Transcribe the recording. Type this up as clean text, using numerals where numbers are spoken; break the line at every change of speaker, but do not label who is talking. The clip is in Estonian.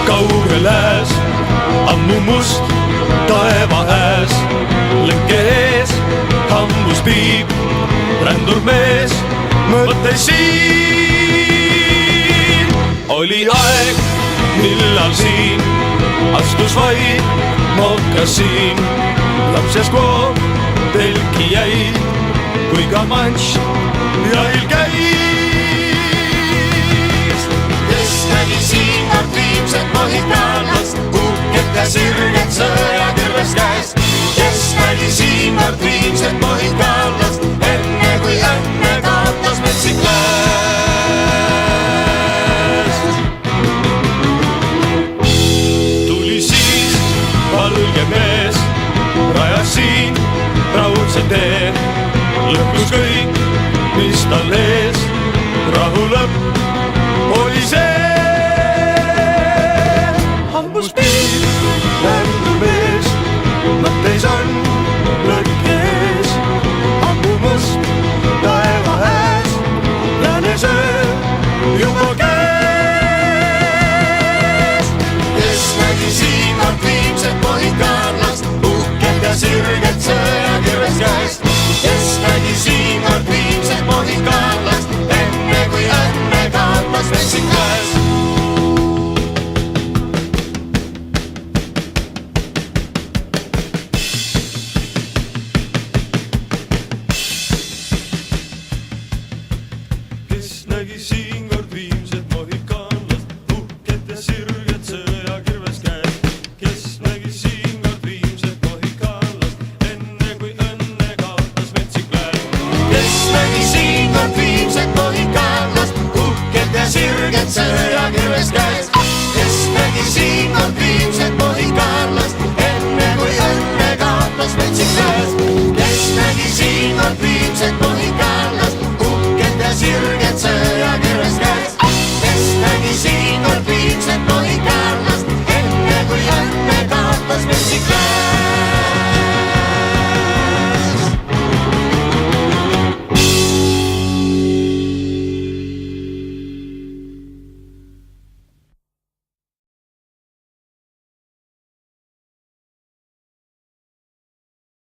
kaugel ääs, ammu must taeva ääs, lõkke ees hambus piib, rändur mees mõttes siin. oli aeg, millal siin astus vaid mokasiin, lapsest koom telki jäi, kui ka manš jahil käis.
kes nägi siin aktiivset mohikaanlast, uhket ja sirget sõjakirves käes. kes nägi siin aktiivset mohikaanlast, enne kui õnne kaotas metsik lääs.
tuli siis valge mees, rajas siin raudse tee, lõhkus kõik, mis tal ees, rahu lõpp oli see. hambus piir, rändur mees, mõtteis on lõkk ees, ammu must taeva ääs, läänes öö juba käes.
kes nägi siin aktiivset mohikaanlast, uhket ja sirget sõjakirves käes. kes nägi siin aktiivset mohikaanlast, enne kui õnne kaotas metsik lääs.
kes nägi siin